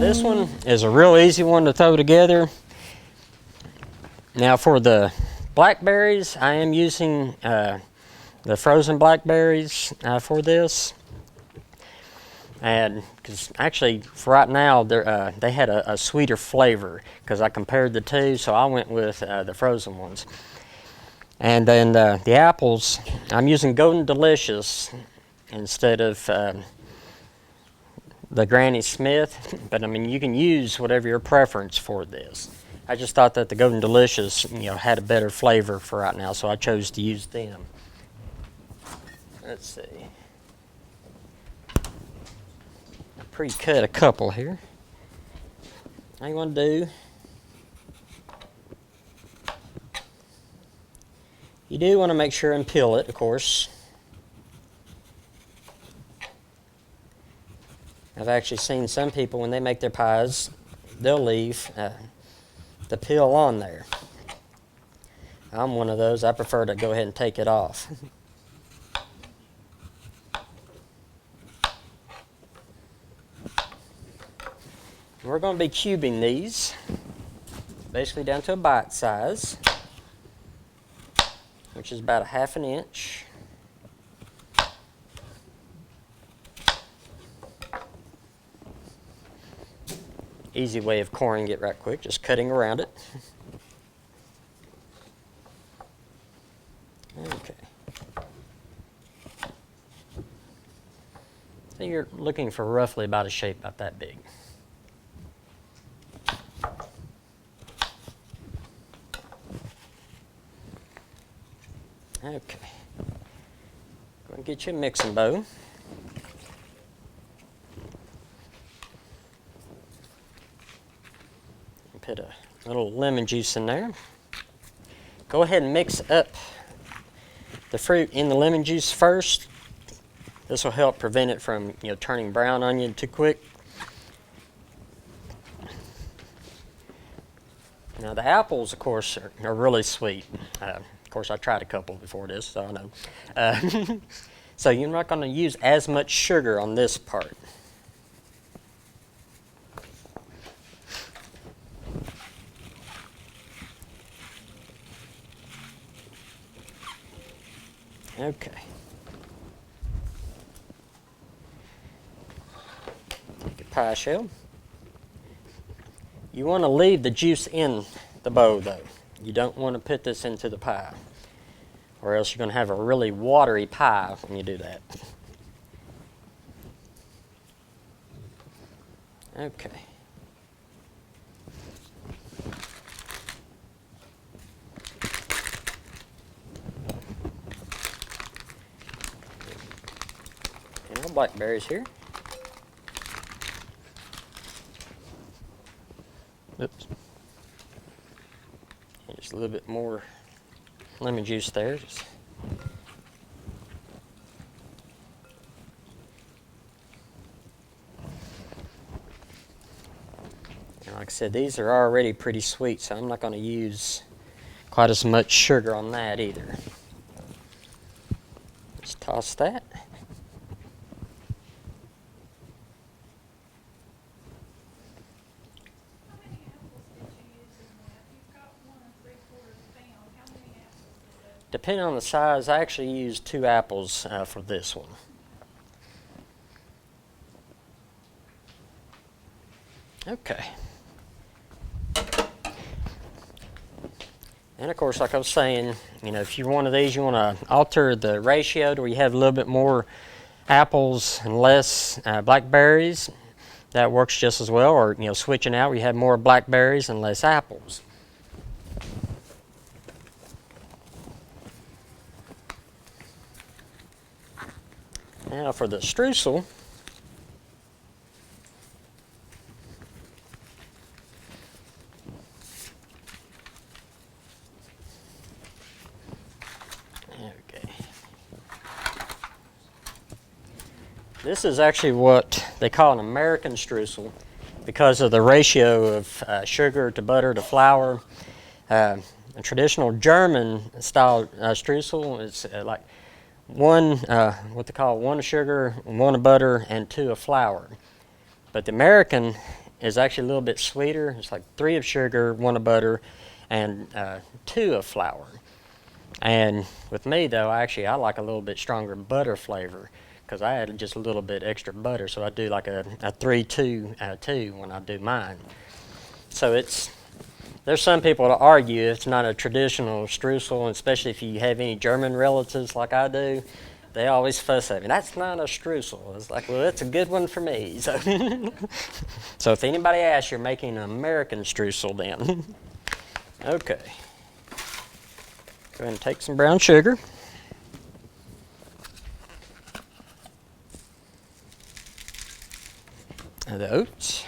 this one is a real easy one to throw together. Now for the blackberries, I am using the frozen blackberries for this. And because actually for right now they had a sweeter flavor because I compared the two, so I went with the frozen ones. And then the apples, I'm using Golden Delicious instead of the Granny Smith, but I mean you can use whatever your preference for this. I just thought that the Golden Delicious, had a better flavor for right now, so I chose to use them. Let's see. I pre-cut a couple here. All you want to do, you do want to make sure and peel it, of course. I've actually seen some people when they make their pies, they'll leave the peel on there. I'm one of those. I prefer to go ahead and take it off. We're going to be cubing these, basically down to a bite size, which is about 1/2 inch. Easy way of coring it right quick, just cutting around it. Okay. So you're looking for roughly about a shape about that big. Okay. Go and get you a mixing bowl. Put a little lemon juice in there. Go ahead and mix up the fruit in the lemon juice first. This will help prevent it from turning brown on you too quick. Now the apples, of course, are really sweet. Of course, I tried a couple before this, so I know. So you're not going to use as much sugar on this part. Okay. Take a pie shell. You want to leave the juice in the bowl though. You don't want to put this into the pie, or else you're going to have a really watery pie when you do that. Okay. And our blackberries here. Oops. And just a little bit more lemon juice there. And like I said, these are already pretty sweet, so I'm not going to use quite as much sugar on that either. Just toss that. Depending on the size, I actually used 2 apples for this one. Okay. And of course, like I was saying, if you're one of these, you want to alter the ratio to where you have a little bit more apples and less blackberries. That works just as well. Or switching out where you have more blackberries and less apples. Now for the streusel, okay. This is actually what they call an American streusel because of the ratio of sugar to butter to flour. A traditional German style streusel is like 1, what they call 1 of sugar, 1 of butter, and 2 of flour. But the American is actually a little bit sweeter. It's like 3 of sugar, 1 of butter, and 2 of flour. And with me though, I like a little bit stronger butter flavor because I added just a little bit extra butter. So I do like a 3-2-2 when I do mine. So there's some people that argue it's not a traditional streusel, and especially if you have any German relatives like I do, they always fuss at me. That's not a streusel. It's like, well, that's a good one for me. So, so if anybody asks, you're making an American streusel then. Okay. Go ahead and take some brown sugar. And the oats.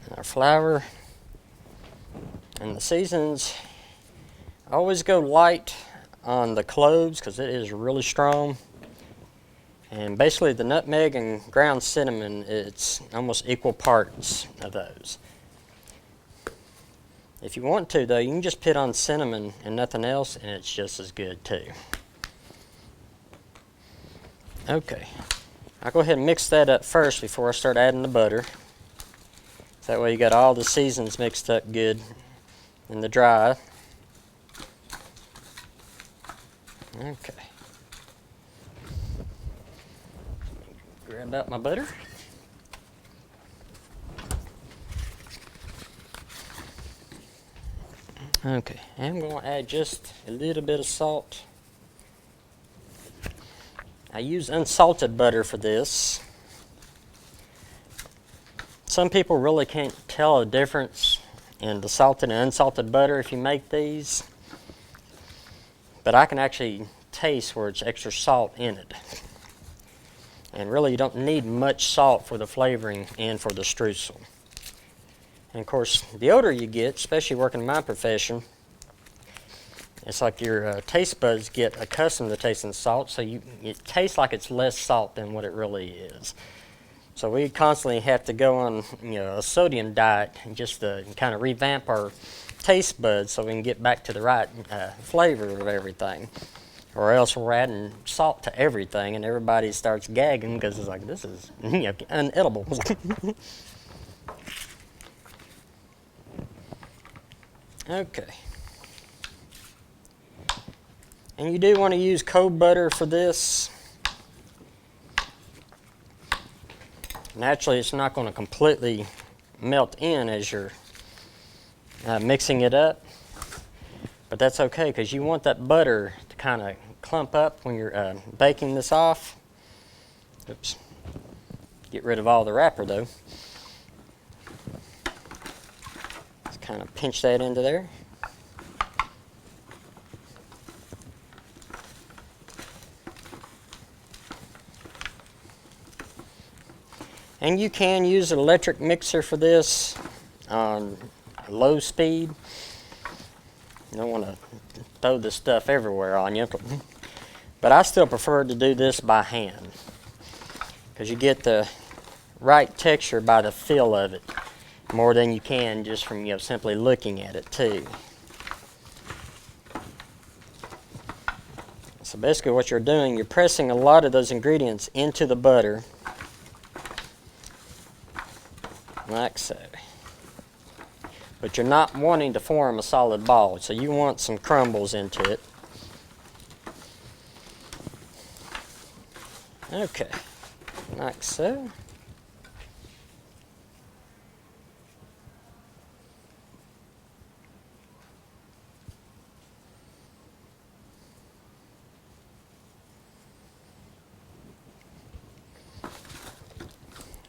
And our flour. And the seasons. I always go light on the cloves because it is really strong. And basically the nutmeg and ground cinnamon, it's almost equal parts of those. If you want to though, you can just put on cinnamon and nothing else and it's just as good too. Okay, I'll go ahead and mix that up first before I start adding the butter. That way you got all the seasons mixed up good in the dry. Okay. Grab out my butter. Okay, I'm going to add just a little bit of salt. I use unsalted butter for this. Some people really can't tell a difference in the salted and unsalted butter if you make these. But I can actually taste where it's extra salt in it. And really you don't need much salt for the flavoring and for the streusel. And of course, the older you get, especially working in my profession, it's like your taste buds get accustomed to tasting salt, so it tastes like it's less salt than what it really is. So we constantly have to go on a sodium diet just to kind of revamp our taste buds so we can get back to the right flavor of everything. Or else we're adding salt to everything and everybody starts gagging because it's like, this is unedible. Okay. And you do want to use cold butter for this. Naturally, it's not going to completely melt in as you're mixing it up. But that's okay because you want that butter to kind of clump up when you're baking this off. Oops. Get rid of all the wrapper though. Just kind of pinch that into there. And you can use an electric mixer for this on low speed. You don't want to throw this stuff everywhere on you. But I still prefer to do this by hand because you get the right texture by the feel of it more than you can just from simply looking at it too. So basically what you're doing, you're pressing a lot of those ingredients into the butter like so. But you're not wanting to form a solid ball, so you want some crumbles into it. Okay, like so.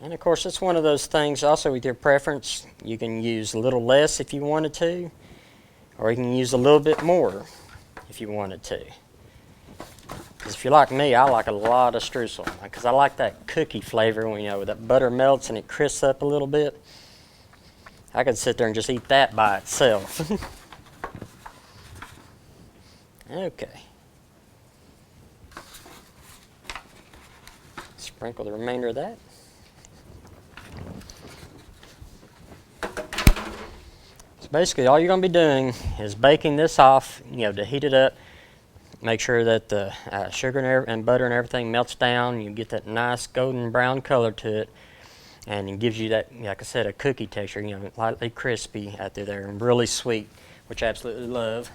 And of course, it's one of those things also with your preference. You can use a little less if you wanted to, or you can use a little bit more if you wanted to. Because if you're like me, I like a lot of streusel because I like that cookie flavor when that butter melts and it crisps up a little bit. I could sit there and just eat that by itself. Okay. Sprinkle the remainder of that. So basically all you're going to be doing is baking this off, to heat it up. Make sure that the sugar and butter and everything melts down. You get that nice golden brown color to it. And it gives you that, like I said, a cookie texture, lightly crispy out through there and really sweet, which I absolutely love.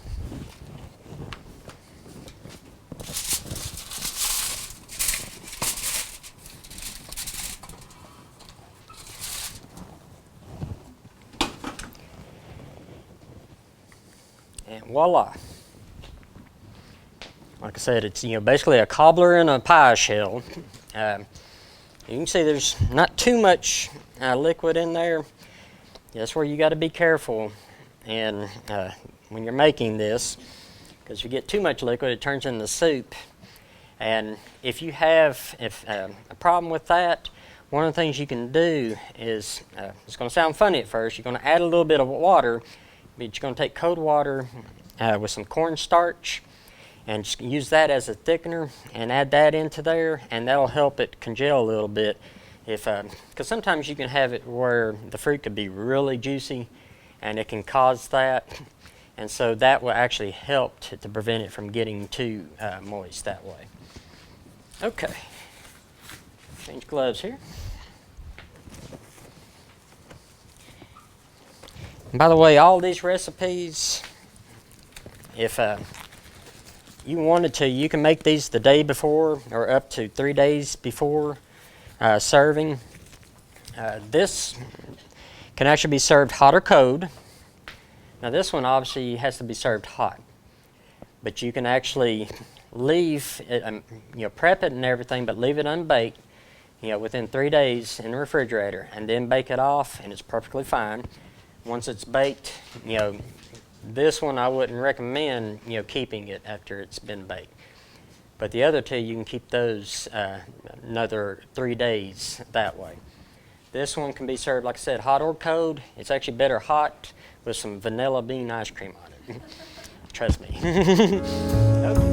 And voila. Like I said, it's basically a cobbler in a pie shell. You can see there's not too much liquid in there. That's where you got to be careful, and when you're making this, because if you get too much liquid, it turns into soup. And if you have a problem with that, one of the things you can do is, it's going to sound funny at first, you're going to add a little bit of water, but you're going to take cold water with some cornstarch, and just use that as a thickener and add that into there, and that'll help it congeal a little bit. Because sometimes you can have it where the fruit could be really juicy and it can cause that, and so that will actually help to prevent it from getting too moist that way. Okay, change gloves here. And by the way, all these recipes, if you wanted to, you can make these the day before or up to 3 days before serving. This can actually be served hot or cold. Now this one obviously has to be served hot, but you can actually leave it, prep it and everything, but leave it unbaked, within 3 days in the refrigerator, and then bake it off, and it's perfectly fine. Once it's baked, this one I wouldn't recommend, keeping it after it's been baked. But the other two, you can keep those another 3 days that way. This one can be served, like I said, hot or cold. It's actually better hot with some vanilla bean ice cream on it. Trust me. Okay.